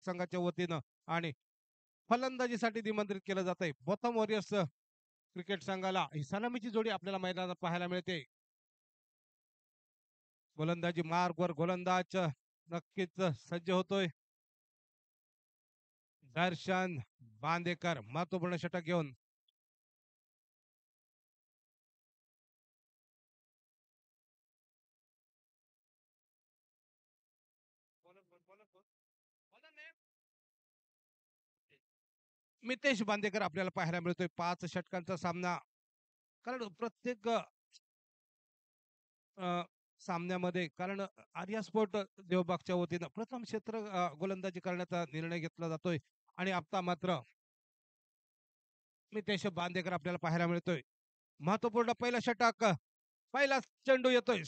संघाच्या वतीनं आणि फलंदाजीसाठी निमंत्रित केलं जात आहे बोथम वॉरियर्स क्रिकेट संघाला. ही सलामीची जोडी आपल्याला मैदानात पाहायला मिळते. गोलंदाजी मार्गवर गोलंदाज नक्कीच सज्ज होतोय. दर्शन बांदेकर महत्वपूर्ण षटक घेऊन मितेश बांदेकर आपल्याला पाहायला मिळतोय. 5 षटकांचा सामना. कारण प्रत्येक सामन्यामध्ये कारण आर्या स्पोर्ट देवबागच्या वतीनं प्रथम क्षेत्र गोलंदाजी करण्याचा निर्णय घेतला जातोय आणि आता मात्र मितेश बांदेकर आपल्याला पाहायला मिळतोय. महत्वपूर्ण पहिला षटक. पहिला चेंडू येतोय.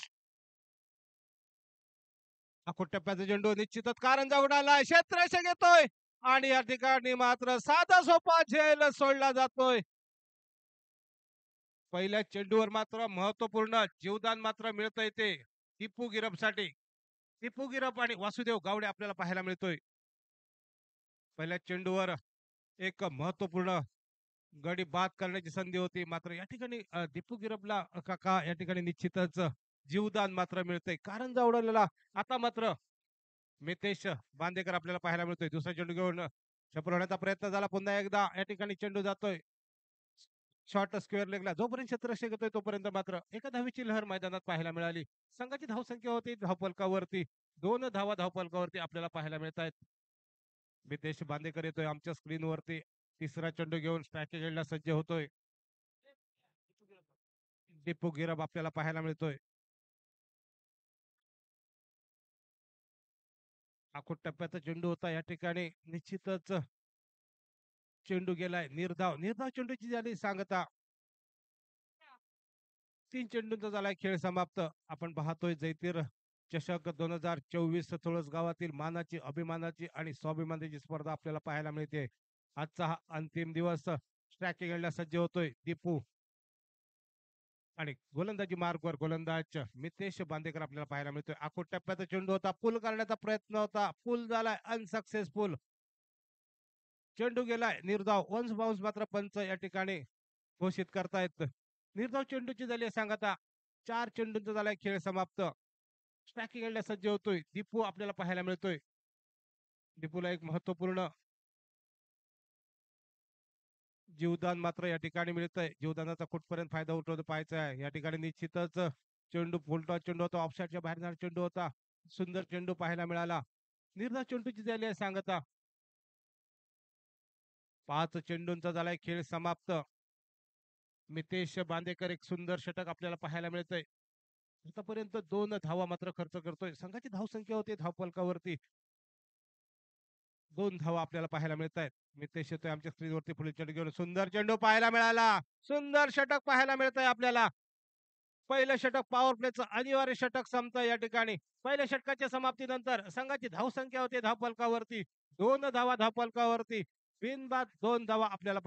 टप्प्याचा चेंडू निश्चितच कारंजा उडालाय. क्षेत्ररक्षक येतोय आणि या ठिकाणी मात्र साधा सोपा झेल सोडला जातोय. पहिल्या चेंडूवर मात्र महत्वपूर्ण जीवदान मात्र मिळतंय ते टिपू गिरपसाठी. टिपू गिरप आणि वासुदेव गावडे आपल्याला पाहायला मिळतोय. पहिल्या चेंडूवर एक महत्वपूर्ण गडी बाद करण्याची संधी होती मात्र या ठिकाणी दीपू गिरपला काका या ठिकाणी निश्चितच जीवदान मात्र मिळतंय. कारंजा उडवलेला. आता मात्र मितेश बांदेकर आपल्याला पाहायला मिळतोय. दुसरा चेंडू घेऊन चपळ होण्याचा प्रयत्न झाला. पुन्हा एकदा या ठिकाणी चेंडू जातोय शॉर्ट स्क्वेअर लेगला. जोपर्यंत क्षेत्ररक्षक येतोय तोपर्यंत मात्र एका धावेची लहर मैदानात पाहायला मिळाली. संघाची धावसंख्या होती धावफलकावरती 2 धावा धावफलकावरती आपल्याला पाहायला मिळत आहेत. मितेश बांदेकर येतोय आमच्या स्क्रीनवरती. तिसरा चेंडू घेऊन स्ट्रायकिंग एंडला सज्ज होतोय. दीपू गिरब आपल्याला पाहायला मिळतोय. आखूड टप्प्याचा चेंडू होता या ठिकाणी निश्चितच चेंडू गेलाय. निर्धाव निर्धाव चेंडूची झाली सांगता. 3 चेंडूंचा झालाय खेळ समाप्त. आपण पाहतोय जैतीर चषक 2024 तुळस गावातील मानाची अभिमानाची आणि स्वाभिमानाची स्पर्धा आपल्याला पाहायला मिळते. आजचा हा अंतिम दिवस. स्ट्रायकिंग एंडला सज्ज होतोय दीपू आणि गोलंदाजी मार्गवर गोलंदाज मितेश बांदेकर आपल्याला पाहायला मिळतोय. आखूड टप्प्याचा चेंडू होता. पूल करण्याचा प्रयत्न होता. पूल झालाय अनसक्सेसफुल. चेंडू गेलाय निर्धाव. वन्स बाउन्स मात्र पंच या ठिकाणी घोषित करतायत. निर्धाव चेंडूची झाली सांगता. 4 चेंडूंचा झालाय खेळ समाप्त. स्ट्रायकिंग एंडला सज्ज होतोय दीपू आपल्याला पाहायला मिळतोय. दीपूला एक महत्वपूर्ण जीवदान मात्र या ठिकाणी मिळतंय. जीवदानाचा कुठपर्यंत फायदा उठवतो पाहायचा आहे. या ठिकाणी निश्चितच चेंडू फुलटॉस चेंडू होता. ऑफसाईडच्या बाहेर जाणारा चेंडू होता. सुंदर चेंडू पाहायला मिळाला. निर्धाव चेंडूची झाली आहे सांगता. 5 चेंडूंचा झालाय खेळ समाप्त. मितेश बांदेकर एक सुंदर षटक आपल्याला पाहायला मिळतंय. आतापर्यंत 2 धावा मात्र खर्च करतोय. संघाची धावसंख्या होती धावफलकावरती 2 धावा आपल्याला पाहायला मिळत आहेत. मितेश येतोय आमच्या स्क्रीनवरती पुढील चेंडू घेऊन. सुंदर चेंडू पाहायला मिळाला. सुंदर षटक पाहायला मिळतंय आपल्याला. पहिलं षटक पॉवर प्लेचं अनिवार्य षटक संपतं या ठिकाणी. पहिल्या षटकाच्या समाप्तीनंतर संघाची धावसंख्या होती धावफलकावरती 2 धावा धावफलकावरती. बिनबाद 2 धावा आपल्याला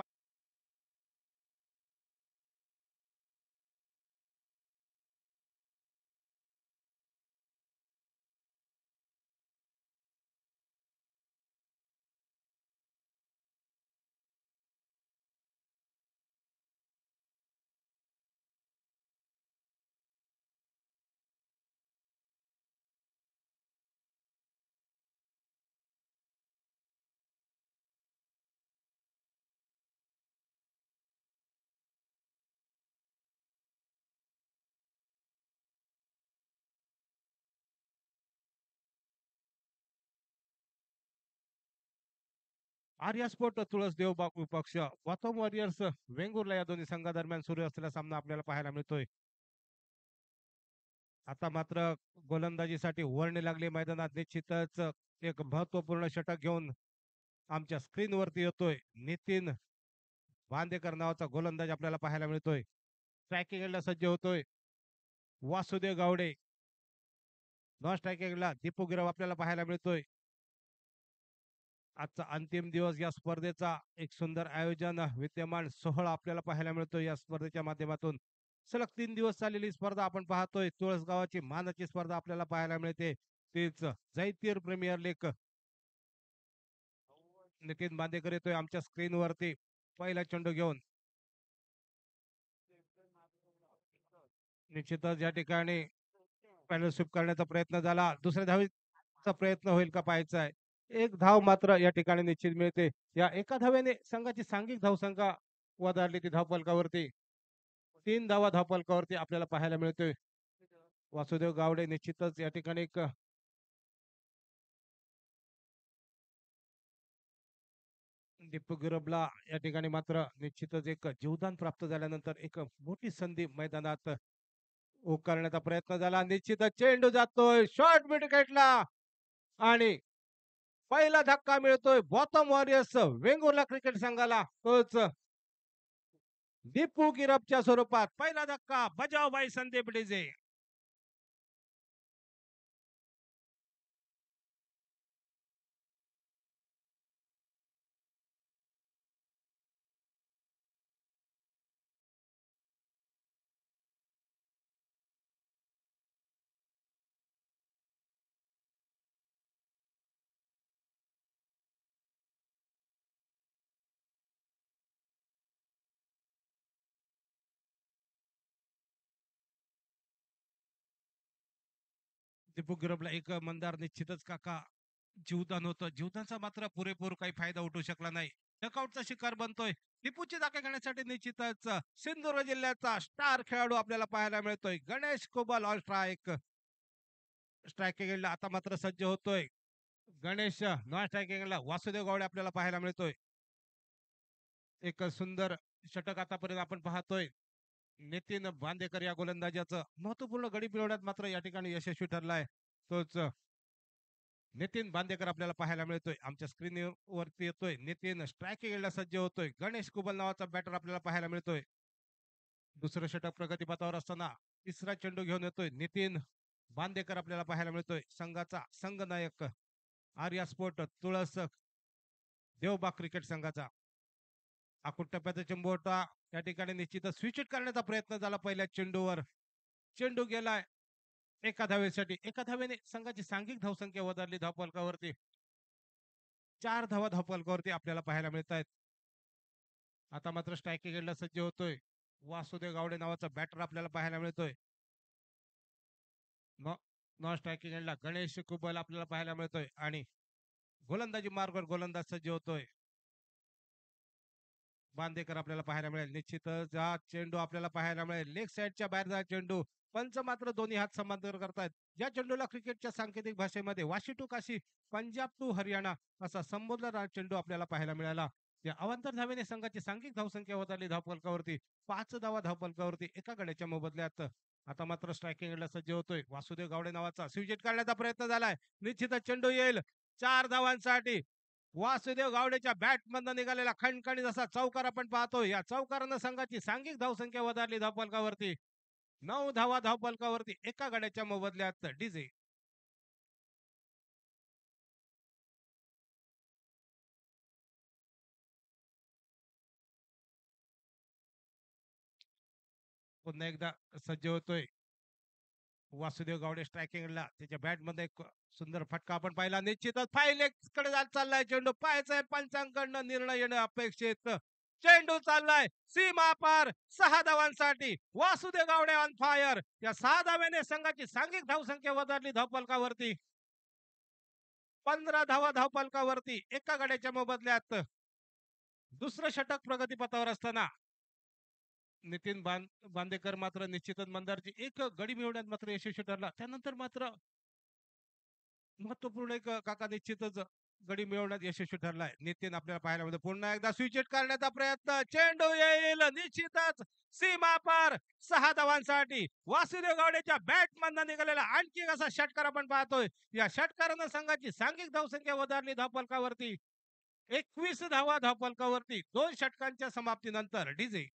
आर्या स्पोर्ट तुळस देवबाग विपक्ष वातम वॉरियर्स वेंगुर्ला या दोन्ही संघादरम्यान सुरू असलेला सामना आपल्याला पाहायला मिळतोय. आता मात्र गोलंदाजीसाठी वर्णी लागली मैदानात. निश्चितच एक महत्वपूर्ण षटक घेऊन आमच्या स्क्रीनवरती येतोय. नितीन बांदेकर नावाचा गोलंदाज आपल्याला पाहायला मिळतोय. स्ट्रायकिंगला सज्ज होतोय वासुदेव गावडे. नॉन स्ट्रायकिंगला दीपू गिरव आपल्याला पाहायला मिळतोय. आजचा अंतिम दिवस या स्पर्धेचा एक सुंदर आयोजन विद्यमान सोहळा आपल्याला पाहायला मिळतो या स्पर्धेच्या माध्यमातून. सलग 3 दिवस चाललेली स्पर्धा आपण पाहतोय. तुळसगावाची मानाची स्पर्धा आपल्याला पाहायला मिळते. तीच जैतीर प्रीमियर लीग नितीन बांदेकर येतोय आमच्या स्क्रीनवरती पहिला चेंडू घेऊन. निश्चितच या ठिकाणी पॅनल स्वीप करण्याचा प्रयत्न झाला. दुसऱ्या धावेचा प्रयत्न होईल का पाहायचा आहे. एक धाव मात्र या ठिकाणी निश्चित मिळते. या एका धावेने संघाची सांघिक धावसंख्या वधारली ती धावफलकावरती. 3 धावा धावफलकावरती आपल्याला पाहायला मिळतोय. वासुदेव गावडे निश्चितच या ठिकाणी एक दीपक गिरबला या ठिकाणी मात्र निश्चितच एक जीवदान प्राप्त झाल्यानंतर एक मोठी संधी मैदानात करण्याचा प्रयत्न झाला. निश्चितच चेंडू जातोय शॉर्ट विकेटला आणि पहिला धक्का मिळतोय बॉटम वॉरियर्स वेंगुर्ला क्रिकेट संघाला. तोच दीपू गिरबच्या स्वरूपात पहिला धक्का बजाव बाई संदीप डीजे. दीपक गिरबला एक मंदार निश्चितच काका जीवदान होतं. जीवदानचा मात्र पुरेपूर काही फायदा उठू शकला नाही. डकआउटचा शिकार बनतोय. टिपूची जागा घेण्यासाठी निश्चितच सिंधुदुर्ग जिल्ह्याचा स्टार खेळाडू आपल्याला पाहायला मिळतोय. गणेश कुबल ऑल स्ट्रायकिंग आता मात्र सज्ज होतोय. गणेश नॉन स्ट्रायकिंगला वासुदेव गावडे आपल्याला पाहायला मिळतोय. एक सुंदर षटक आतापर्यंत आपण पाहतोय. नितीन बांदेकर या गोलंदाजाचं महत्वपूर्ण गडी मिळवण्यात मात्र या ठिकाणी यशस्वी ठरलाय. तोच नितीन बांदेकर आपल्याला पाहायला मिळतोय. आमच्या स्क्रीनवरती येतोय. नितीन स्ट्रायकिंगला सज्ज होतोय. गणेश कुबल नावाचा बॅटर आपल्याला पाहायला मिळतोय. दुसरं षटक प्रगतीपथावर असताना तिसरा चेंडू घेऊन येतोय नितीन बांदेकर आपल्याला पाहायला मिळतोय. संघाचा संघनायक आर्या स्पोर्ट तुळस देवबाग क्रिकेट संघाचा. आकुट टप्प्याचा चेंडू होता. त्या ठिकाणी निश्चितच स्विच करण्याचा प्रयत्न झाला पहिल्या चेंडूवर. चेंडू गेलाय एका धावेसाठी. एका धावेने संघाची सांघिक धावसंख्या वधारली धावफलकावरती. 4 धावा धावफलकावरती आपल्याला पाहायला मिळत आहेत. आता मात्र स्ट्रायकिंगला सज्ज होतोय. वासुदेव गावडे नावाचा बॅटर आपल्याला पाहायला मिळतोय. नॉन स्ट्रायकिंगला गणेश कुबल आपल्याला पाहायला मिळतोय आणि गोलंदाजी मार्गावर गोलंदाज सज्ज होतोय. बांदेकर आपल्याला पाहायला मिळेल. निश्चितच हा चेंडू आपल्याला पाहायला मिळेल. लेग साईडच्या बाहेर जा चेंडू. पंच मात्र दोन्ही हात समांतर करतायत. या चेंडूला क्रिकेटच्या सांकेतिक भाषेमध्ये वाशी टू काशी, पंजाब टू हरियाणा असा संबोधला चेंडू आपल्याला पाहायला मिळाला. या अवांतर धावेने संघाची सांघिक धावसंख्या होत धावफलकावरती. 5 धावा धावफलकावरती एका गड्याच्या मोबदल्यात. आता मात्र स्ट्रायकिंगला सज्ज होतोय. वासुदेव गावडे नावाचा स्विच करण्याचा प्रयत्न झालाय. निश्चितच चेंडू येईल 4 धावांसाठी. वासुदेव गावडेच्या बॅट मधनं निघालेला खणखणीत असा चौकार आपण पाहतोय. या चौकारानं संघाची सांघिक धावसंख्या वधारली धावफलकावरती. 9 धावा धावफलकावरती एका गड्याच्या मोबदल्यात डीजे. पुन्हा एकदा सज्ज होतोय. वासुदेव गावडे स्ट्रायकिंगला त्याच्या बॅट मध्ये एक सुंदर फटका आपण पाहिला. निश्चितच फायलेग कडे चाललाय चेंडू. पाहायचाय पंचांकडनं निर्णय येणं अपेक्षित. चेंडू चाललाय सीमा पार 6 धावांसाठी. Vasudev Gawde on fire. या 6 धाव्याने संघाची सांघिक धावसंख्या वधारली धावफलकावरती. 15 धावा धावफलकावरती एका गड्याच्या मोबदल्यात. दुसरं षटक प्रगतीपथावर असताना नितीन बांदेकर मात्र निश्चितच मंदारची एक गडी मिळवण्यात मात्र यशस्वी ठरला. त्यानंतर मात्र महत्वपूर्ण एक काका निश्चितच गडी मिळवण्यात यशस्वी ठरलाय. नितीन आपल्याला पाहायला मिळतो. पुन्हा एकदा स्विच करण्याचा प्रयत्न. चेंडू येईल निश्चितच सीमा पार 6 धावांसाठी. वासुदेव गावडेच्या बॅट मधनं निघालेला आणखी असा षटकार आपण पाहतोय. या षटकारानं संघाची सांघिक धावसंख्या वधारली धावफलकावरती. 21 धावा धावफलकावरती 2 षटकांच्या समाप्तीनंतर डीजे.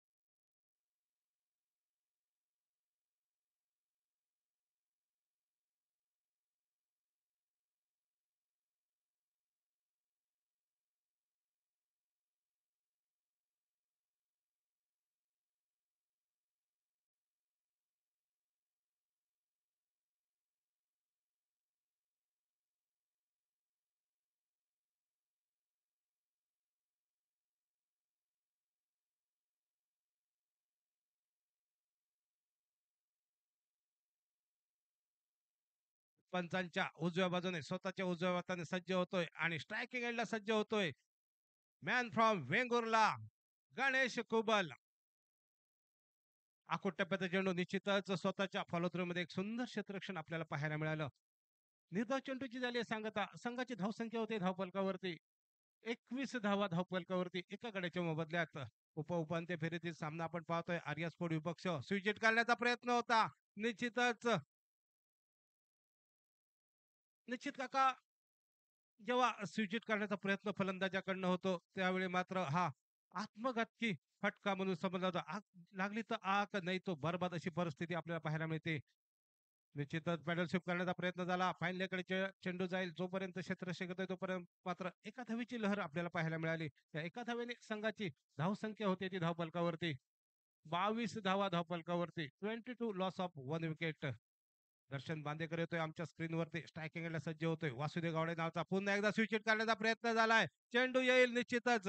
पंचांच्या उजव्या बाजूने स्वतःच्या उजव्या हाताने सज्ज होतोय आणि स्ट्रायकिंग एंडला सज्ज होतोय मॅन फ्रॉम वेंगुर्ला गणेश कुबल. आखूड टप्प्याचा चेंडू निश्चितच स्वतःच्या फॉलो मध्ये एक सुंदर क्षेत्ररक्षण आपल्याला पाहायला मिळालं. निर्धाव चेंडूची झाली आहे सांगता. संघाची धावसंख्या होती धावफलकावरती 21 धावा धावफलकावरती एका गड्याच्या मोबदल्यात. उपांत्य फेरीतील सामना आपण पाहतोय. आर्या स्पोर्ट विपक्ष स्विचेट करण्याचा प्रयत्न होता. निश्चितच निश्चित काका जेव्हा स्विचिट करण्याचा प्रयत्न फलंदाजाकडनं होतो त्यावेळी मात्र हा आत्मघातकी फटका म्हणून समजला जातो. आग लागली तर आग नाही तो बरबाद अशी परिस्थिती आपल्याला पाहायला मिळते. निश्चितच पॅडल शिफ्ट करण्याचा प्रयत्न झाला. फाईनलेकडे चेंडू जाईल जोपर्यंत क्षेत्ररक्षक येतोय तोपर्यंत मात्र एका धावेची लहर आपल्याला पाहायला मिळाली. त्या एका धावेने संघाची धावसंख्या होती ती धावफलकावरती 22 धावा धावफलकावरती 22 लॉस ऑफ 1 विकेट. दर्शन बांदेकर येतोय आमच्या स्क्रीनवरती स्ट्रायकिंगला सज्ज होतोय. वासुदेव गावडे नावचा पुन्हा एकदा स्विच करण्याचा प्रयत्न झालाय. चेंडू येईल निश्चितच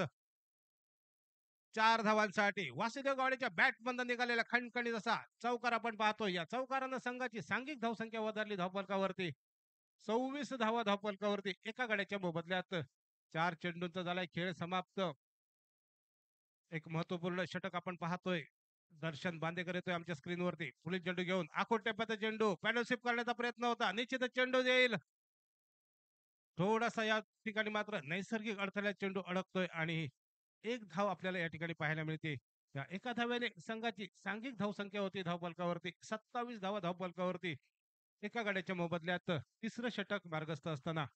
4 धावांसाठी. वासुदेव गावडेच्या बॅट बंद निघालेला खणखणीत असा चौकार आपण पाहतोय. या चौकारानं संघाची सांघिक धावसंख्या वधारली धावफलकावरती 26 धावा धावफलकावरती एका गड्याच्या मोबदल्यात. 4 चेंडूंचा झालाय खेळ समाप्त. एक महत्वपूर्ण षटक आपण पाहतोय. दर्शन बांदेकर येतोय आमच्या स्क्रीनवरती पुढील चेंडू घेऊन आखोड टप्प्याचा चेंडू पॅडल शिफ्ट करण्याचा प्रयत्न होता. निश्चितच चेंडू येईल. थोडासा या ठिकाणी मात्र नैसर्गिक अडथळ्यात चेंडू अडकतोय आणि एक धाव आपल्याला या ठिकाणी पाहायला मिळते. त्या एका धाव्याने संघाची सांघिक धावसंख्या होती धावफलकावरती 27 धावा धावफलकावरती एका गड्याच्या मोबदल्यात. तिसरं षटक मार्गस्थ असताना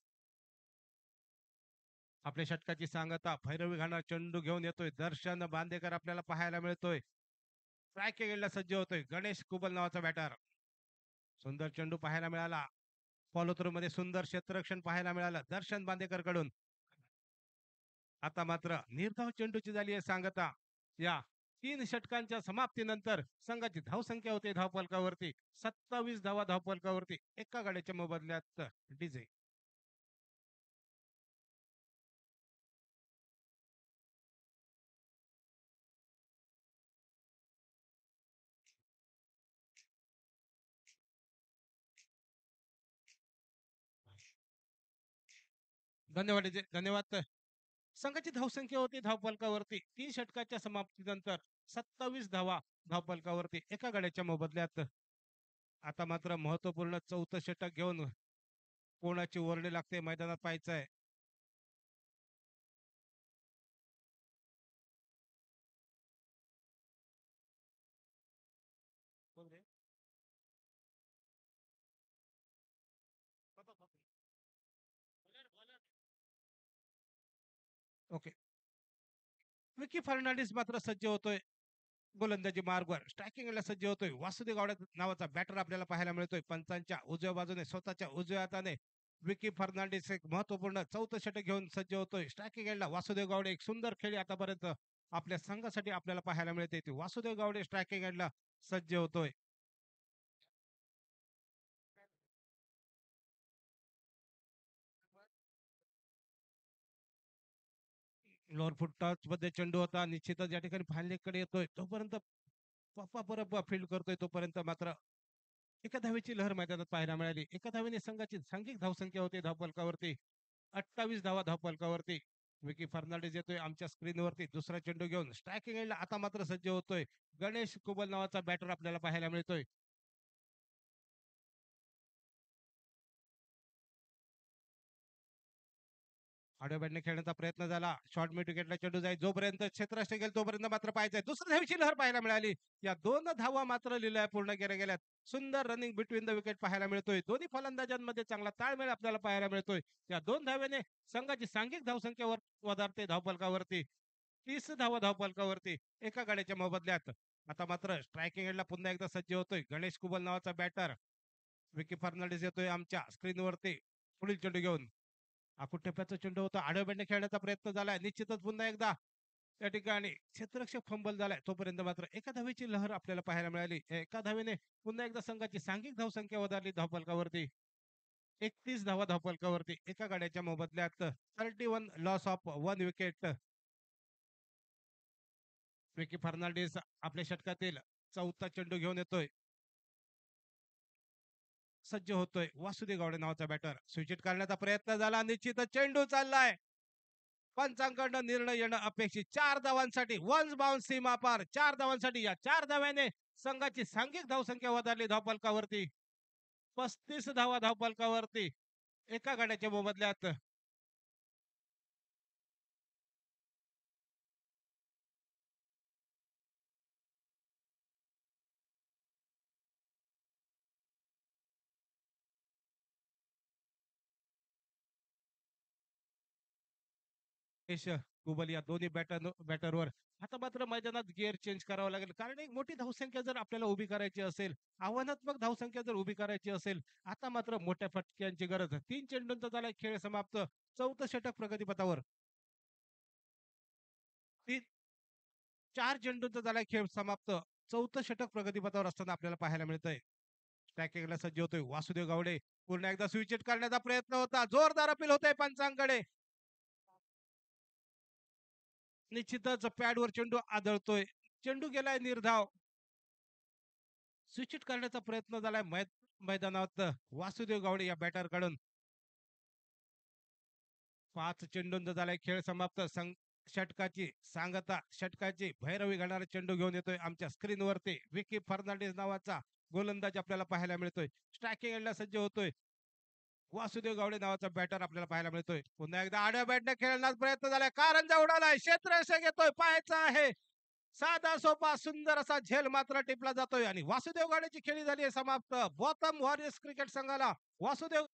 आपल्या षटकाची सांगता भैरवी घालणारा चेंडू घेऊन येतोय. दर्शन बांदेकर आपल्याला पाहायला मिळतोय. ट्राय सज्ज होतोय गणेश कुबल नावाचा बॅटर. सुंदर चेंडू पाहायला मिळाला. फॉलो थ्रू मध्ये सुंदर क्षेत्ररक्षण पाहायला मिळालं दर्शन बांदेकर कडून. आता मात्र निर्धाव चेंडूची झाली आहे सांगता. या 3 षटकांच्या समाप्तीनंतर संघाची धावसंख्या होते धावफलकावरती 27 धावा धावफलकावरती एका गाड्याच्या मोबदल्यात डीजे. धन्यवाद डीजे धन्यवाद. संघाची धावसंख्या होती धावफलकावरती 3 षटकाच्या समाप्तीनंतर 27 धावा धावफलकावरती एका गाड्याच्या मोबदल्यात. आता मात्र महत्वपूर्ण चौथं षटक घेऊन कोणाची वर्णी लागते मैदानात पाहायचंय. ओके. विकी फर्नांडिस मात्र सज्ज होतोय गोलंदाजी मार्गवर स्ट्रायकिंगला सज्ज होतोय. वासुदेव गावडे नावाचा बॅटर आपल्याला पाहायला मिळतोय. पंचांच्या उजव्या बाजूने स्वतःच्या उजव्या हाताने विकी फर्नांडिस एक महत्वपूर्ण चौथं षटक घेऊन सज्ज होतोय. स्ट्रायकिंग एंडला वासुदेव गावडे एक सुंदर खेळी आतापर्यंत आपल्या संघासाठी आपल्याला पाहायला मिळते. ती वासुदेव गावडे स्ट्रायकिंग एंडला सज्ज होतोय. लोअर फुट टच मध्ये चेंडू होता. निश्चितच या ठिकाणी फायनलीकडे येतोय तोपर्यंत पप्पा परब फील्ड करतोय तोपर्यंत मात्र एका धावेची लहर मैदानात पाहायला मिळाली. एका धावेने संघाची सांघिक धावसंख्या होती धावफलकावरती 28 धावा धावफलकावरती. विकी फर्नांडिस येतोय आमच्या स्क्रीनवरती दुसरा चेंडू घेऊन स्ट्रायकिंग एंडला आता मात्र सज्ज होतोय. गणेश कुबल नावाचा बॅटर आपल्याला पाहायला मिळतोय. आडव्या बॅटने खेळण्याचा प्रयत्न झाला. शॉर्ट मिड विकेटला चेंडू जाईल जोपर्यंत क्षेत्ररक्षक गेल तोपर्यंत मात्र पाहायचंय. दुसऱ्या धावेची लहर पाहायला मिळाली. या 2 धावा मात्र लिहिल्या पूर्ण केल्या गेल्यात. सुंदर रनिंग बिटवीन द विकेट पाहायला मिळतोय. दोन्ही फलंदाजांमध्ये चांगला ताळमेळ आपल्याला पाहायला मिळतोय. या 2 धावेने संघाची सांघिक धावसंख्येवर वधारते धावफलकावरती 30 धावा धावफलकावरती एका गाड्याच्या मोबदल्यात. आता मात्र स्ट्रायकिंग एंडला पुन्हा एकदा सज्ज होतोय गणेश कुबल नावाचा बॅटर. विकी फर्नांडिस येतोय आमच्या स्क्रीनवरती पुढील चेंडू घेऊन. आखूड टप्प्याचा चेंडू होता. आडव्या बॅटने खेळण्याचा प्रयत्न झालाय. निश्चितच पुन्हा एकदा त्या ठिकाणी क्षेत्ररक्षक फंबल झालाय. तोपर्यंत मात्र एका धावेची लहर आपल्याला पाहायला मिळाली. एका धावेने पुन्हा एकदा संघाची सांघिक धावसंख्या वधारली धावफलकावरती 31 धावा धावफलकावरती एका गाड्याच्या मोबदल्यात 31 loss of 1 wicket. Vicky Fernandes आपल्या षटकातील चौथा चेंडू घेऊन येतोय. सज्ज होतोय वासुदेव गावडे नावाचा बॅटर. स्विच हिट करण्याचा प्रयत्न झाला, निश्चितच चेंडू चाललाय. पंचांकडनं निर्णय येणं अपेक्षित. 4 धावांसाठी वन्स बाउन्स सीमा पार. 4 धावांसाठी या 4 धाव्याने संघाची सांघिक धावसंख्या वधारली धावफलकावरती. 35 धावा धावफलकावरती एका गड्याच्या मोबदल्यात. यश गुबल या दोन्ही बॅटरवर आता मात्र मैदानात गिअर चेंज करावं लागेल, कारण एक मोठी धावसंख्या जर आपल्याला उभी करायची असेल, आव्हानात्मक धावसंख्या जर उभी करायची असेल, आता मात्र मोठ्या फटक्यांची गरज आहे. 3 चेंडूंचा झाला खेळ समाप्त. 4थं षटक प्रगतीपथावर. 4 चेंडूंचा झाला खेळ समाप्त. 4थं षटक प्रगतीपथावर असताना आपल्याला पाहायला मिळतंय. ट्रॅकिंगला सज्ज होतोय वासुदेव गावडे. पुन्हा एकदा स्विच हिट करण्याचा प्रयत्न होता. जोरदार अपील होतंय पंचांकडे. निश्चितच पॅडवर चेंडू आदळतोय. चेंडू गेलाय निर्धाव. स्विच हिट करण्याचा प्रयत्न झालाय मैदानात वासुदेव गावडे या बॅटर कडून. 5 चेंडूंचा झालाय खेळ समाप्त. षटकाची सांगता, षटकाची भैरवी घालणारा चेंडू घेऊन येतोय आमच्या स्क्रीनवरती. विकी फर्नांडिस नावाचा गोलंदाज आपल्याला पाहायला मिळतोय. स्ट्रायकिंग एंडला सज्ज होतोय वासुदेव गावडे नावाचा बॅटर आपल्याला पाहायला मिळतोय. पुन्हा एकदा आड्या बॅटने खेळण्याचा प्रयत्न झालाय. कारंजा उडालाय. क्षेत्ररक्षक येतोय. पाहायचा आहे. साधा सोपा सुंदर असा झेल मात्र टिपला जातोय आणि वासुदेव गावडेची खेळी झाली आहे समाप्त. बॉटम वॉरियर्स क्रिकेट संघाला वासुदेव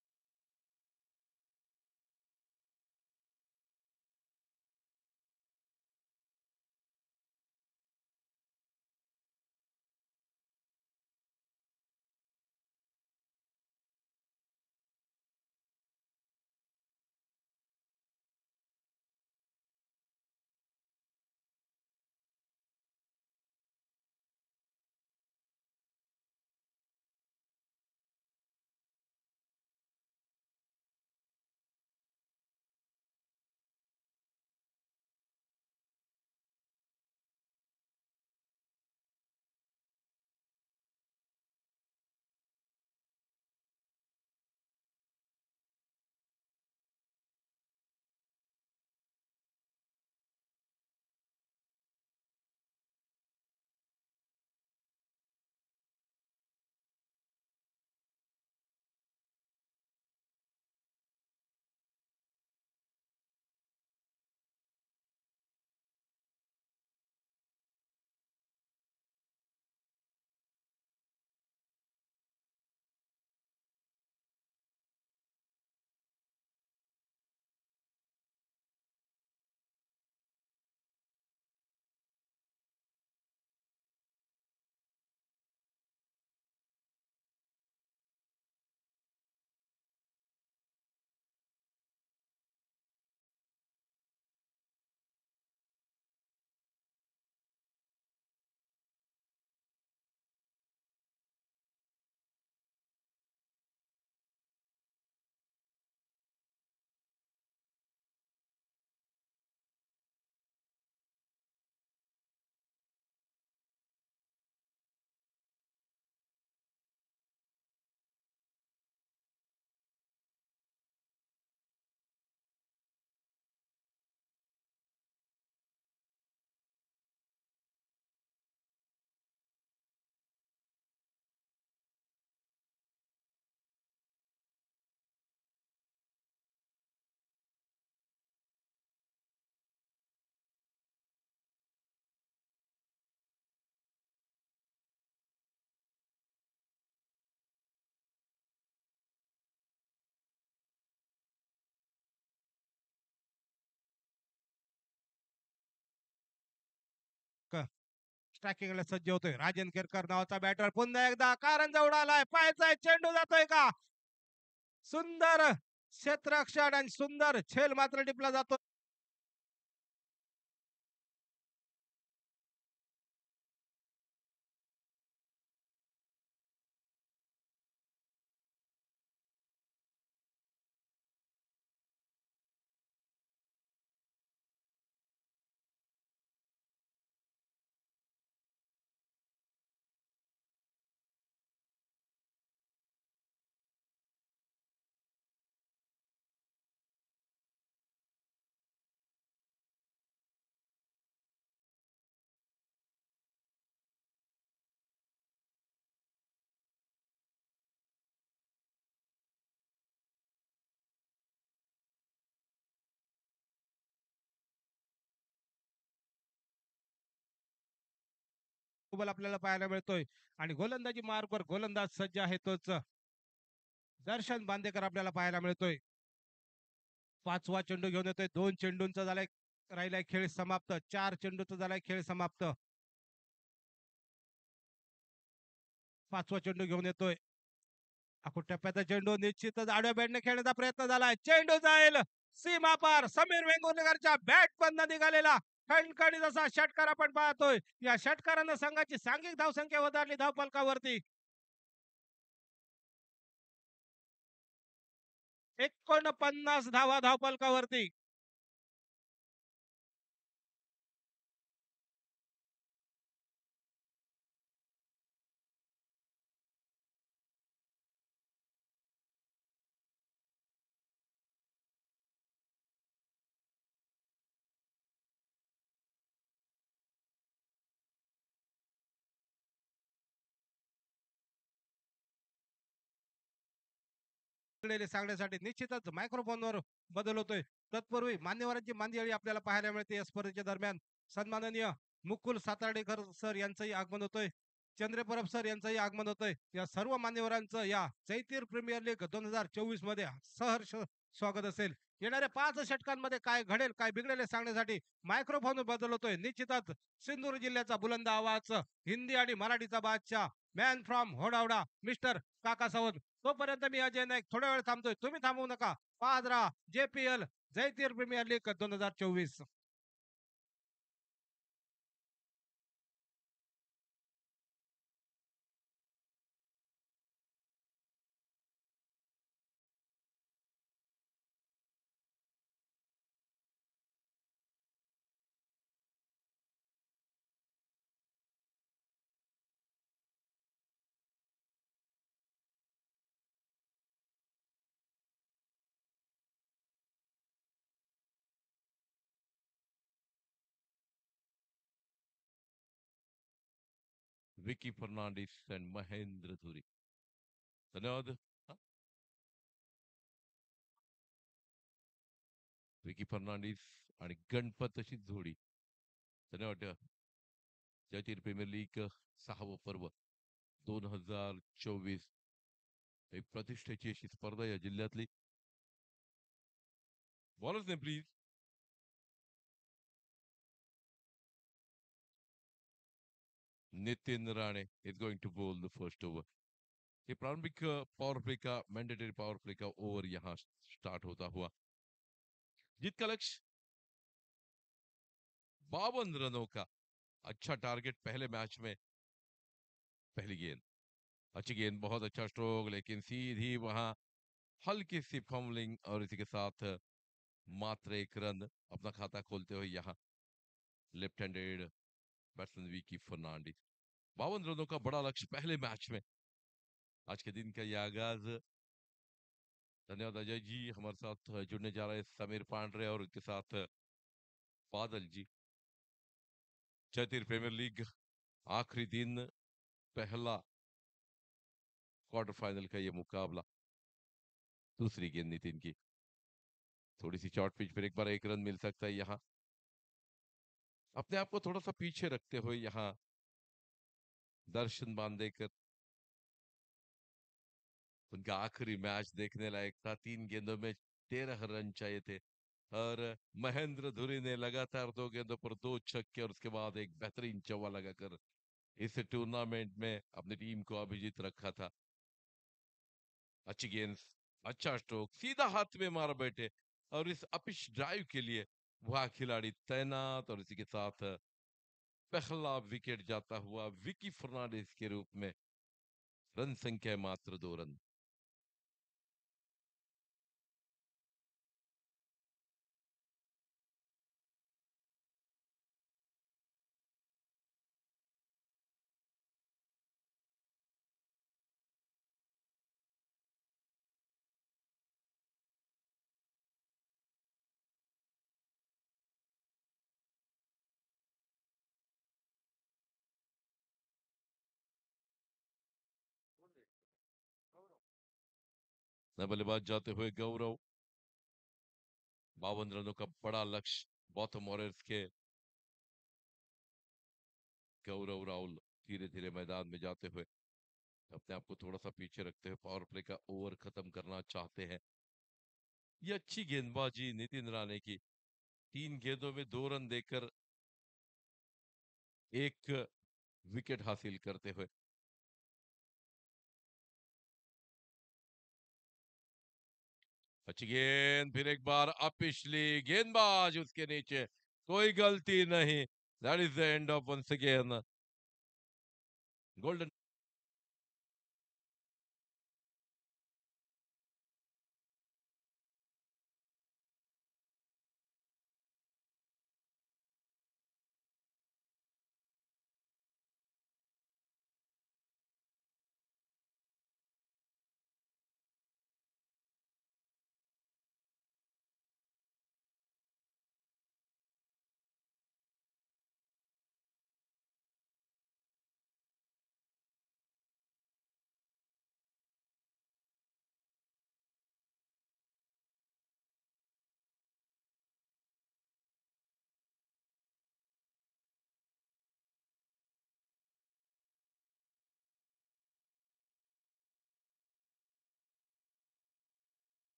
स्ट्रायकिंगला सज्ज होतोय. राजन केरकर नावाचा बॅटर पुन्हा एकदा कारंजा उडालाय. पाहायचाय चेंडू जातोय का? सुंदर क्षेत्ररक्षण आणि सुंदर झेल मात्र टिपला जातो. बल आपल्याला पाहायला मिळतोय आणि गोलंदाजी मार्कवर गोलंदाज सज्ज आहे तोच दर्शन बांदेकर आपल्याला पाहायला मिळतोय. 5वा चेंडू घेऊन येतोय. 2 चेंडूंचा झालाय राहिलाय खेळ समाप्त. 4 चेंडूचा झालाय खेळ समाप्त. 5वा चेंडू घेऊन येतोय. अखो टप्प्याचा चेंडू निश्चितच आडव्या बॅटने खेळण्याचा प्रयत्न झालाय. चेंडू जाईल सीमा पार. समीर वेंगुर्लेकरच्या बॅट बंद निघालेला खणखणीत असा षटकार आपण पाहतोय. या षटकारानं संघाची सांघिक धावसंख्या वधारली धावफलकावरती. 49 धावा धावफलकावरती. सांगण्यासाठी निश्चितच मायक्रोफोनवर बदल होतोय. तत्पूर्वी मान्यवरांची मांदियाळी आपल्याला पाहायला मिळते या स्पर्धेच्या दरम्यान. सन्माननीय मुकुल सातार्डेकर सर यांचंही आगमन होतोय. चंद्रे परब सर यांचंही आगमन होतंय. या सर्व मान्यवरांचं या जैतीर प्रीमियर लीग 2024 मध्ये सहर्ष स्वागत असेल. येणाऱ्या 5 षटकांमध्ये काय घडेल काय बिघडेल हे सांगण्यासाठी मायक्रोफोन बदल होतोय. निश्चितच सिंधुदुर्ग जिल्ह्याचा बुलंद आवाज हिंदी आणि मराठीचा बादशाह मॅन फ्रॉम होडावडा मिस्टर काका सावंत. तोपर्यंत मी अजय नाईक थोड्या वेळ थांबतोय. तुम्ही थांबवू नका. पाहत राहा JPL Jaitir premier league 2024. Vicky Fernandez and Mahendra Dhuri. धन्यवाद. हा? विकी फर्नांडिस आणि गणपत अशी जोडी. धन्यवाद. जयतीर प्रीमियर लीग 6वं पर्व 2024 एक प्रतिष्ठेची अशी स्पर्धा या जिल्ह्यातली. बॉलर्स ने please. Nitin Rane is going to bowl the first over. ये प्रारंभिक पावर प्ले का मैंडेटरी पावर प्ले का ओवर यहाँ स्टार्ट होता हुआ. जीत का लक्ष्य 52 रनों का. अच्छा टारगेट पहले मैच में. पहली गेंद अच्छी गेंद, बहुत अच्छा स्ट्रोक, लेकिन सीधी वहां हल्की सी फॉर्मलिंग और इसी के साथ मात्र एक रन अपना खाता खोलते हुए यहाँ left handed batsman Vicky Fernandes. 52 रनों का बड़ा लक्ष्य पहले मैच में. आज के दिन का यह आगाज. धन्यवाद अजय जी. हमारे साथ जुड़ने जा रहे हैं समीर पांड्रे और उनके साथ बादल जी. जयतीर प्रीमियर लीग आखिरी दिन पहला क्वार्टर फाइनल का ये मुकाबला. दूसरी गेंद नितिन की थोड़ी सी शॉर्ट पिच पर एक बार एक रन मिल सकता है यहाँ. अपने आप को थोड़ा सा पीछे रखते हुए यहाँ दर्शन बांदेकर. उनका आखिरी मैच देखने लायक था. 3 गेंदों में 13 रन चाहिए थे और महेंद्र धुरी ने लगातार 2 गेंदों पर 2 छक्के और उसके बाद एक बेहतरीन चौवा लगाकर इस टूर्नामेंट में अपनी टीम को अभिजीत रखा था. अच्छी गेंद, अच्छा स्ट्रोक, सीधा हाथ में मार बैठे और इस अपिश ड्राइव के लिए वह खिलाड़ी तैनात और इसी के साथ पहला विकेट जाता हुआ विकी फर्नांडिस के रूप में. रन संख्या मात्र 2 रन. न बल्लेबाज जाते हुए गौरव. 52 रनों का बड़ा लक्ष्य बॉथम ऑर्डर्स के गौरव राहुल धीरे धीरे मैदान में जाते हुए अपने आप को थोड़ा सा पीछे रखते हुए पावर प्ले का ओवर खत्म करना चाहते हैं। ये अच्छी गेंदबाजी नितिन राणे की, 3 गेंदों में 2 रन देकर 1 विकेट हासिल करते हुए। अच्छी गेंद, फिर एक बार अब पिछली गेंदबाज उसके नीचे, कोई गलती नहीं। That is the end of once again golden.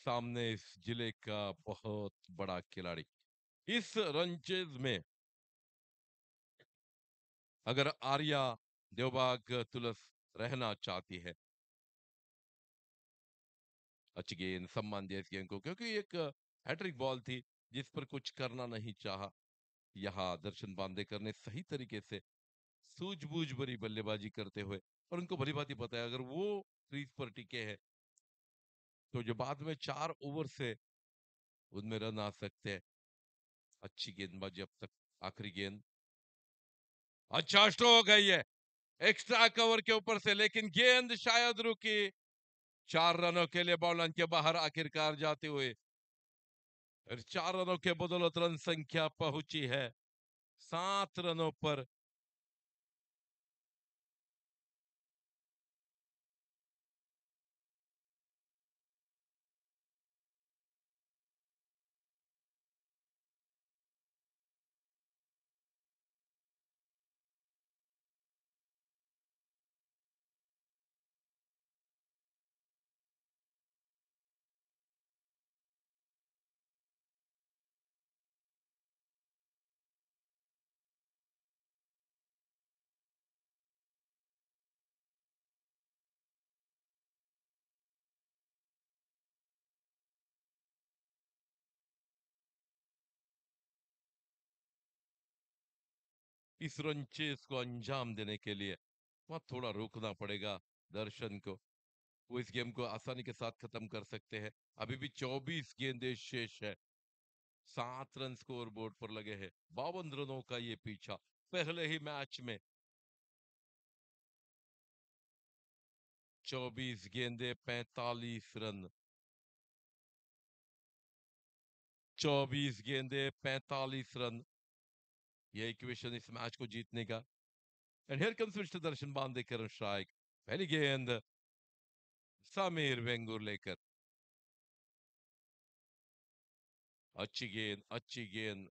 सामने इस जिले का बहुत बड़ा खिलाड़ी, इस रंचेज में अगर आर्या देवबाग तुलस रहना चाहती है, अच्छी गेंद, सम्मान दिया इस गेंद को, क्योंकि एक हैट्रिक बॉल थी जिस पर कुछ करना नहीं चाहा। यहाँ दर्शन बांदेकर ने सही तरीके से सूझबूझ भरी बल्लेबाजी करते हुए, और उनको भली भांति पता है अगर वो क्रीज पर टिके हैं तो जो बाद में 4 ओवर से उनमें रन आ सकते हैं। अच्छी गेंदबाजी अब तक, आखिरी गेंद, अच्छा स्ट्रोक है ये, एक्स्ट्रा कवर के ऊपर से, लेकिन गेंद शायद रुकी। 4 रनों के लिए बॉलन के बाहर आखिरकार जाते हुए, और 4 रनों के बदौलत रन संख्या पहुंची है 7 रनों पर। इस रनचेस को अंजाम देने के लिए वहां थोड़ा रोकना पड़ेगा दर्शन को। वो इस गेम को आसानी के साथ खत्म कर सकते हैं। अभी भी 24 गेंदें शेष है, 7 रन स्कोर बोर्ड पर लगे हैं, 52 रनों का ये पीछा पहले ही मैच में। 24 गेंदे 45 रन, 24 गेंदे 45 रन, ये इक्वेशन इस मैच को जीतने का। End here comes mister Darshan Bandekar strike, पहली गेंद समीर वेंगुर लेकर, अच्छी गेंद, अच्छी गेंद,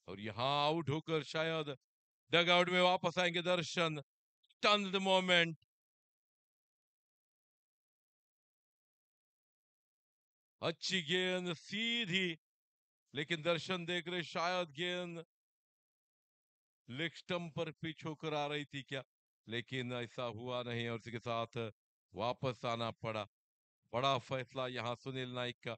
और यहां आउट होकर शायद डगआउट में वापस आएंगे दर्शन। टन द मोमेंट, अच्छी गेंद सीधी, लेकिन दर्शन देख रहे शायद गेंद लेग स्टंप पर पिच होकर आ रही थी क्या, लेकिन ऐसा हुआ नहीं और उसके साथ वापस आना पड़ा। बड़ा फैसला यहाँ सुनील नाइक का।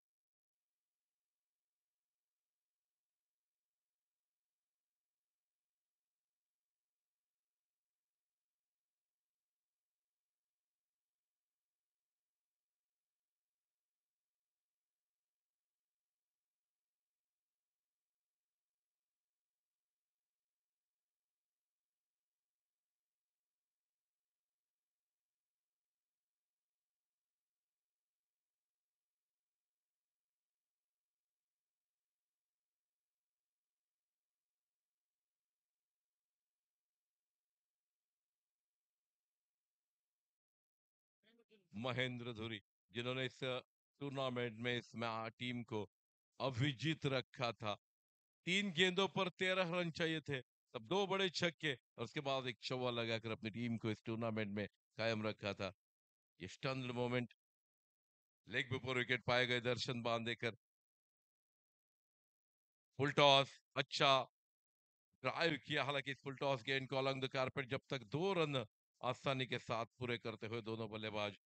महेंद्र धुरी, जिन्होंने इस टूर्नामेंट में इस टीम को अविजित रखा था। 3 गेंदों पर 13 रन चाहिए थे, तब 2 बड़े छक्के और उसके बाद एक चौवा लगाकर अपनी टीम को इस टूर्नामेंट में कायम रखा था। ये stunned moment, leg before wicket पाए गए दर्शन बांदेकर, फुल टॉस अच्छा ड्राइव किया, हालांकि इस फुल टॉस गेंद को अलॉन्ग द कारपेट जब तक 2 रन आसानी के साथ पूरे करते हुए दोनों बल्लेबाज।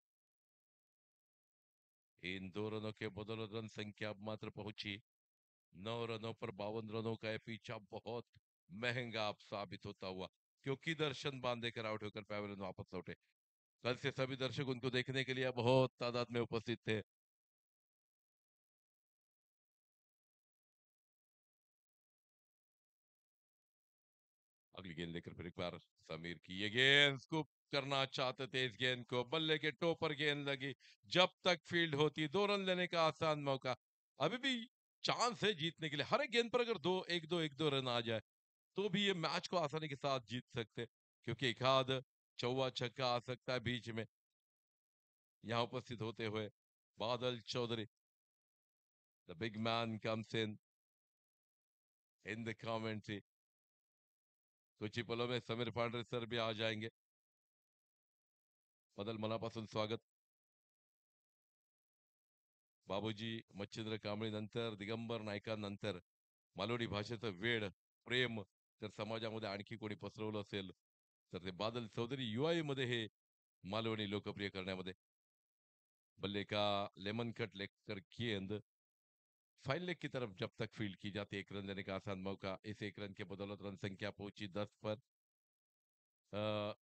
इन 2 रनों के बदौलत रन संख्या अब मात्र पहुंची 9 रनों पर। 52 रनों का ये पीछा बहुत महंगा अब साबित होता हुआ, क्योंकि दर्शन बांदेकर आउट होकर पैवेलियन वापस लौटे। कल से सभी दर्शक उनको देखने के लिए बहुत तादाद में उपस्थित थे। अगली गेंद लेकर फिर एक बार समीर की ये गेंद, स्कूप करना चाहते थे इस गेंद को, बल्ले के टो पर गेंद लगी, जब तक फील्ड होती 2 रन लेने का आसान मौका। अभी भी चांस है जीतने के लिए, हर एक गेंद पर अगर 1-2 रन आ जाए तो भी ये मैच को आसानी के साथ जीत सकते, क्योंकि एक आध चौवा छक्का आ सकता है बीच में। यहाँ उपस्थित होते हुए Badal Chaudhary, the big man comes in the commentary. कुछ ही पलों में समीर पांडे सर भी आ जाएंगे। बदल मनापासून स्वागत. बाबूजी मच्छिंद्र कांबळेनंतर दिगंबर नायकांनंतर मालवणी भाषेचं वेड प्रेम तर समाजामध्ये आणखी कोणी पसरवलं असेल तर ते बादल चौधरी युआई मध्ये हे मालवणी लोकप्रिय करण्यामध्ये. बल्ले का लेमन कट लेकर गेंद फाइन लेग की तरफ जब तक फील्ड की जाती, 1 रन लेने का आसान मौका, इस 1 रन के बदौलत रन संख्या पहुंची 10 पर,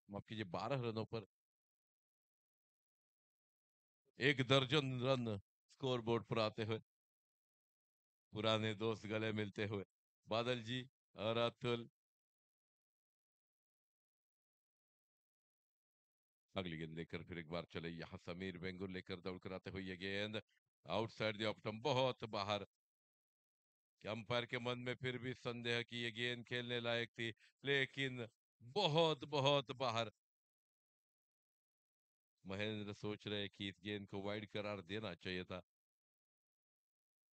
माफ कीजिए 12 रनों पर। 1 दर्जन रन स्कोर बोर्ड पर आते हुए पुराने दोस्त गले मिलते हुए बादल जी और अतुल। अगली गेंद लेकर फिर एक बार चले, यहाँ समीर वेंगुर लेकर दौड़कर आते हुए ये गेंद आउटसाइड द ऑफ स्टंप, बहुत बाहर। अंपायर के मन में फिर भी संदेह कि ये गेंद खेलने लायक थी, लेकिन बहुत बहुत बाहर। महेंद्र सोच रहे कि इस गेंद को वाइड करार देना चाहिए था।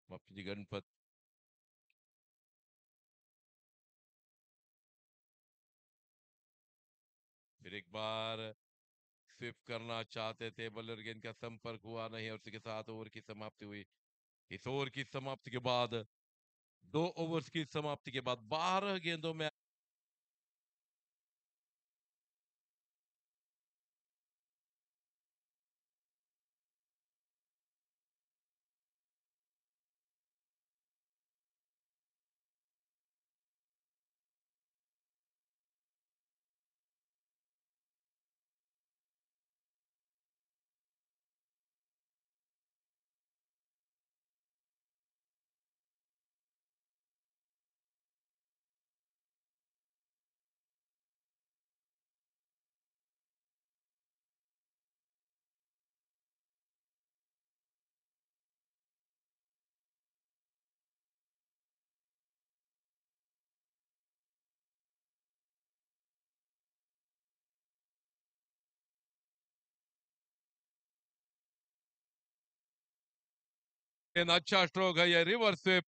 माफ कीजिए गणपत। फिर एक बार स्विप करना चाहते थे, बल्लर गेंद का संपर्क हुआ नहीं और उसी के साथ ओवर की समाप्ति हुई। इस ओवर की समाप्ति के बाद 2 ओवर्स की समाप्ति के बाद 12 गेंदों में अच्छा स्ट्रोक है, ये रिवर्स स्विप,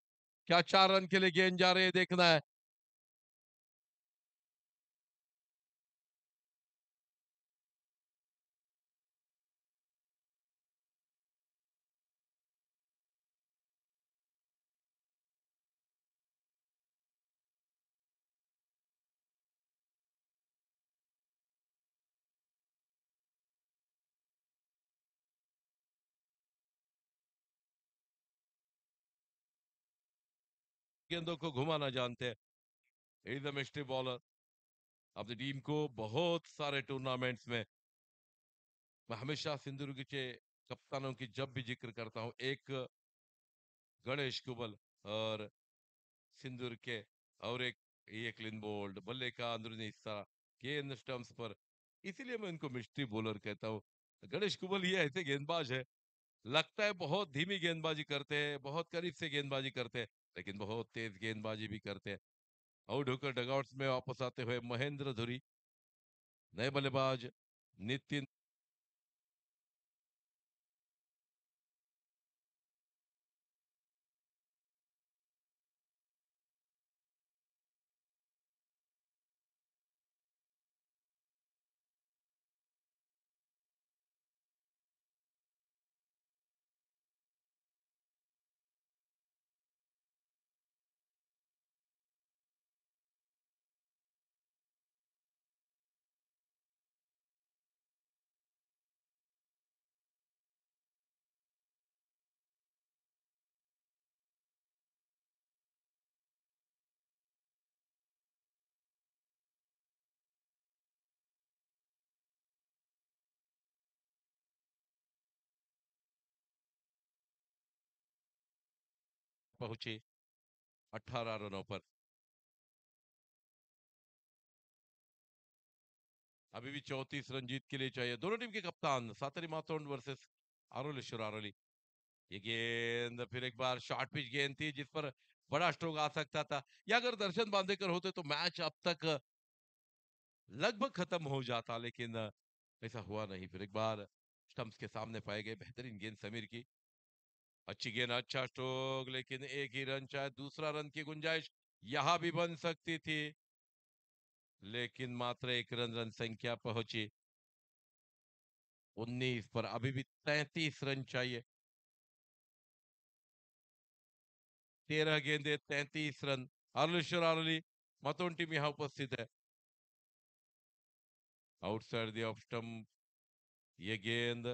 क्या 4 रन के लिए गेंद जा रहे हैं देखना है। गेंदों को घुमाना जानते हैं, इज द मिस्ट्री बॉलर अपनी टीम को बहुत सारे टूर्नामेंट्स में। मैं हमेशा सिंधुदुर्ग के कप्तानों की जब भी जिक्र करता हूं, एक गणेश कुबल और सिंदूर के, और एक ये क्लीन बोल्ड बल्ले का अंदरूनी हिस्सा गेंद स्टंप्स पर, इसीलिए मैं इनको मिस्ट्री बॉलर कहता हूँ। गणेश कुबल ये ऐसे गेंदबाज है, लगता है बहुत धीमी गेंदबाजी करते हैं, बहुत करीब से गेंदबाजी करते हैं, लेकिन बहुत तेज गेंदबाजी भी करते हैं। आउट होकर डगआउट्स में वापस आते हुए महेंद्र धुरी, नए बल्लेबाज नितिन पहुंचे 18 रनों पर। अभी भी 34 रन जीत के लिए चाहिए। दोनों टीम के कप्तान सातरी मातोंड वर्सेस आरोलेश्वर आरोली। ये गेंद फिर एक बार शॉर्ट पिच गेंद थी जिस पर बड़ा स्ट्रोक आ सकता था, या अगर दर्शन बांदेकर होते तो मैच अब तक लगभग खत्म हो जाता, लेकिन ऐसा हुआ नहीं। फिर एक बार स्टंप्स के सामने पाए गए बेहतरीन गेंद समीर की। अच्छी गेंद, अच्छा स्ट्रोक, लेकिन एक ही रन, शायद दूसरा रन की गुंजाइश यहां भी बन सकती थी, लेकिन मात्र एक रन संख्या पहुंची 19 पर। अभी भी 33 रन चाहिए। 13 गेंदे 33 रन। आरुलेश्वर आरोली मतोन टीम यहाँ उपस्थित है। आउटसाइड द ऑफ स्टंप, ये गेंद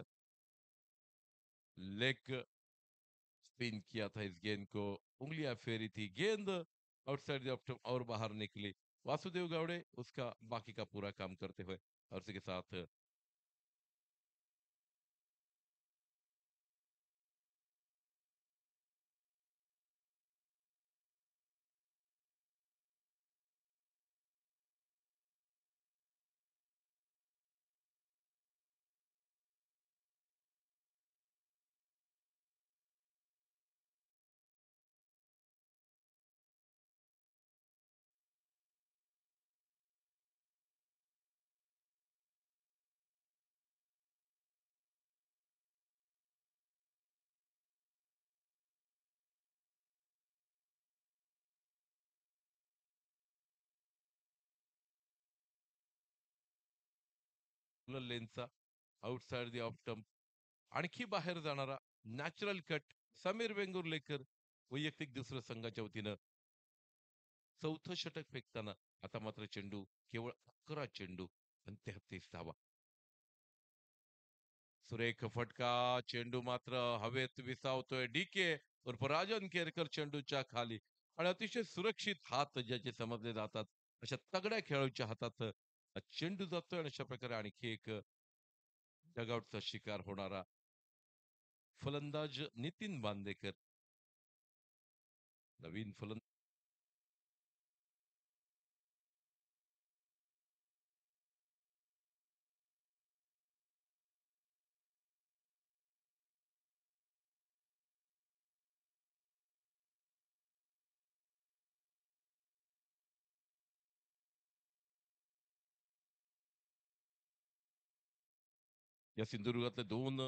लेग स्पिन किया था, इस गेंद को उंगलियां फेरी थी, गेंद आउटसाइड द ऑफ स्टंप और बाहर निकली। वासुदेव गावड़े उसका बाकी का पूरा काम करते हुए और उसी के साथ लेनचा आउटसाइड द ऑफ स्टंप, आणखी बाहेर जाणारा नॅचरल कट समीर वेंगुर्लेकर वैयक्तिक दुसरं संघाच्या वतीनं चौथं षटक फेकताना आता मात्र चेंडू केवळ 11 चेंडू आणि 33 धावा। सुरेख फटका, चेंडू मात्र हवेत विसावतोय। डीके उर्फ राजन केरकर चेंडूच्या खाली, आणि अतिशय सुरक्षित हात ज्याचे समजले जातात अशा तगड्या खेळाडूच्या हातात चेंडू जातोय, आणि अशा प्रकारे आणखी एक डगआउटचा शिकार होणारा फलंदाज नितीन बांदेकर, नवीन फलंदाज। या सिंधुदुर्गातले दोन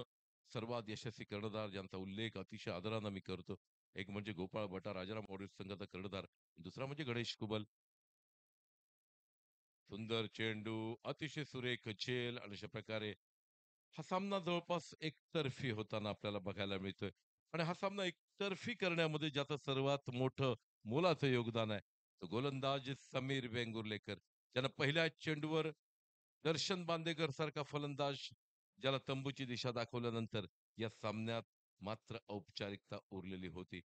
सर्वात यशस्वी कर्णधार ज्यांचा उल्लेख अतिशय आदराने मी करतो, एक म्हणजे गोपाळ बटा राजाराम वॉरियर्स संघाचा कर्णधार, दुसरा म्हणजे गणेश कुबल। सुंदर चेंडू, अतिशय सुरेख झेल, आणि अशा प्रकारे हा सामना जवळपास एकतर्फी होताना आपल्याला बघायला मिळतोय, आणि हा सामना एकतर्फी करण्यामध्ये ज्याचं सर्वात मोठं मोलाचं योगदान आहे तो गोलंदाज समीर वेंगुर्लेकर, ज्यानं पहिल्या चेंडूवर दर्शन बांदेकर सारखा फलंदाज ज्याला तंबूची दिशा दाखवल्यानंतर या सामन्यात मात्र औपचारिकता उरलेली होती।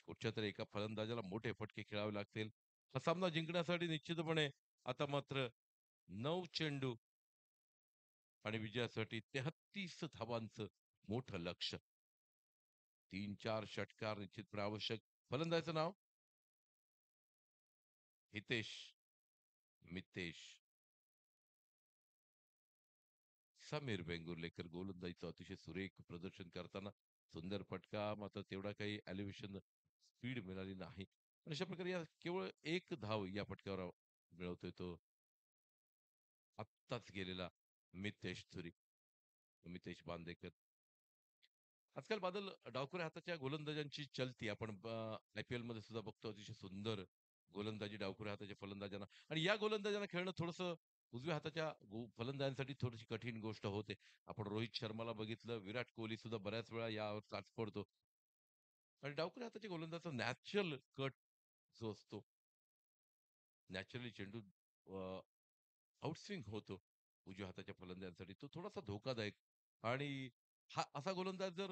कुठच्या तरी एका फलंदाजाला मोठे फटके खेळावे लागतील हा सामना जिंकण्यासाठी निश्चितपणे। आता मात्र 9 चेंडू आणि विजयासाठी 33 धावांचं मोठं लक्ष। 3-4 षटकार निश्चितपणे आवश्यक। फलंदाजाचं नाव हितेश मितेश समीर वेंगुर्लेकर, गोलंदाजीचं अतिशय सुरेख प्रदर्शन करताना सुंदर फटका, मात्र तेवढा काही एलिव्हेशन स्पीड मिळाली नाही। पण अशा प्रकारे या केवळ एक धाव या फटक्यावर मिळवतोय तो आत्ताच गेलेला मितेश धुरी, मितेश बांदेकर। आजकाल बादल डावखुऱ्या हाताच्या गोलंदाजांची चलती आपण आयपीएल मध्ये सुद्धा बघतो, अतिशय सुंदर गोलंदाजी डावखुऱ्या हाताच्या फलंदाजांना, आणि या गोलंदाजांना खेळणं थोडंसं उजव्या हाताच्या फलंदाजांसाठी थोडीशी कठीण गोष्ट होते। आपण रोहित शर्माला बघितलं, विराट कोहली सुद्धा बऱ्याच वेळा यावर चाच पडतो, आणि डावखुऱ्या हाताच्या गोलंदाजाचा नॅचरल कट जो असतो, नॅचरली चेंडू आउटस्विंग होतो उजव्या हाताच्या फलंदाजांसाठी, तो थोडासा धोकादायक। आणि हा असा गोलंदाज जर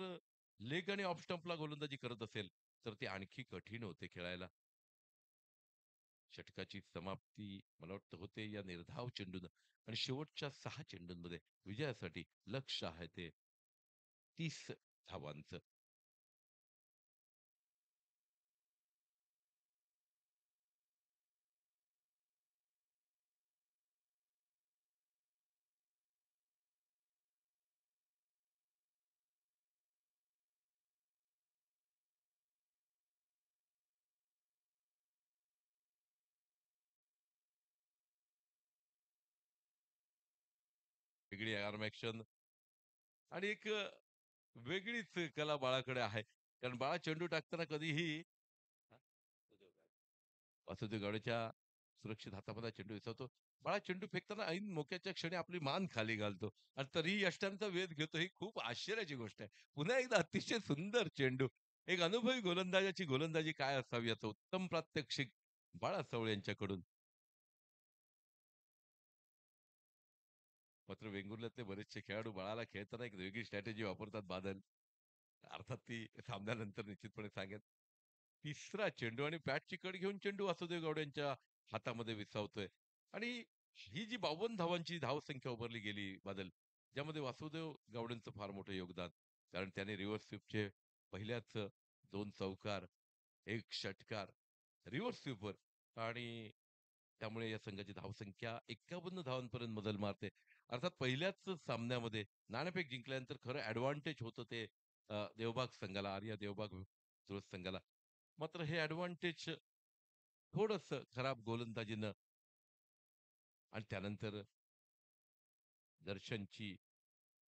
लेग आणि ऑफ स्टंपला गोलंदाजी करत असेल तर ते आणखी कठीण होते खेळायला। षटकाची समाप्ती मला वाटतं होते या निर्धाव चेंडून, आणि शेवटच्या 6 चेंडूंमध्ये विजयासाठी लक्ष आहे ते 30 धावांचं। वेगळी आर्म ॲक्शन आणि एक वेगळीच कला बाळाकडे आहे. कारण बाळा चेंडू टाकताना कधीही हां, वासुदेव गवळीच्या सुरक्षित हातामध्ये चेंडू विसरतो. बाळा चेंडू फेकताना ऐन मोक्याच्या क्षणी आपली मान खाली घालतो आणि तरीही यष्ट्यांचा वेध घेतो. ही खूप आश्चर्याची गोष्ट आहे. पुन्हा एकदा अतिशय सुंदर चेंडू. एक अनुभवी गोलंदाजाची गोलंदाजी काय असावी याचं उत्तम प्रात्यक्षिक बाळा सवळे यांच्याकडून. मात्र वेंगुर्ल्यातले बरेचसे खेळाडू बाळाला खेळताना एक वेगळी स्ट्रॅटेजी वापरतात बादल. अर्थात ती सामन्यानंतर निश्चितपणे सांगेन. तिसरा चेंडू आणि बॅटची कड घेऊन चेंडू वासुदेव गवड यांच्या हातामध्ये विसावतोय आणि ही जी 52 धावांची धावसंख्या उभारली गेली बादल, ज्यामध्ये वासुदेव गवडेंचं फार मोठं योगदान. कारण त्याने रिव्हर्स स्वीपचे पहिल्याच 2 चौकार, 1 षटकार, रिव्हर्स स्वीपर आणि त्यामुळे या संघाची धावसंख्या 51 धावांपर्यंत मजल मारते. अर्थात पहिल्याच सामन्यामध्ये नाणेफेक जिंकल्यानंतर खरं ॲडव्हांटेज होतं ते देवबाग संघाला, आर्या देवबाग जुळत संघाला. मात्र हे ॲडव्हांटेज थोडंसं खराब गोलंदाजीनं आणि त्यानंतर दर्शनची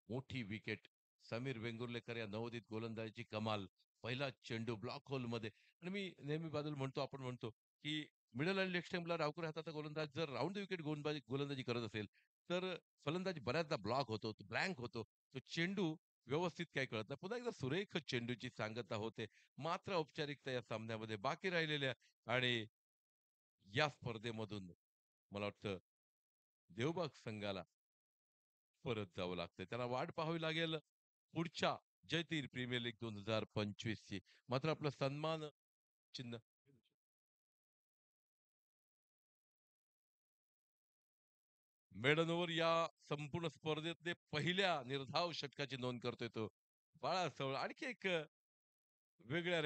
मोठी विकेट. समीर वेंगुर्लेकर या नवोदित गोलंदाजाची कमाल. पहिला चेंडू ब्लॉक होलमध्ये आणि मी नेहमी बादल म्हणतो, आपण म्हणतो, की मिडल आणि लेग स्टंपला डावखुऱ्या हाताचा गोलंदाज जर राउंड द विकेट गोलंदाजी करत असेल, तर फलंदाज बऱ्याचदा ब्लॉक होतो, ब्लँक होतो. तो चेंडू व्यवस्थित काही कळत नाही. पुन्हा एकदा सुरेख चेंडूची सांगता होते. मात्र औपचारिकता या सामन्यामध्ये बाकी राहिलेल्या आणि या स्पर्धेमधून मला वाटतं देवबाग संघाला परत जावं लागतंय. त्याला वाट पाहावी लागेल पुढच्या जयतीर प्रीमियर लीग 2025 ची. मात्र आपलं सन्मान चिन्ह मेडन ओव्हर या संपूर्ण स्पर्धेतले पहिल्या निर्धाव षटकाची नोंद करतोय तो बाळा सवळ. आणखी एक वेगळ्या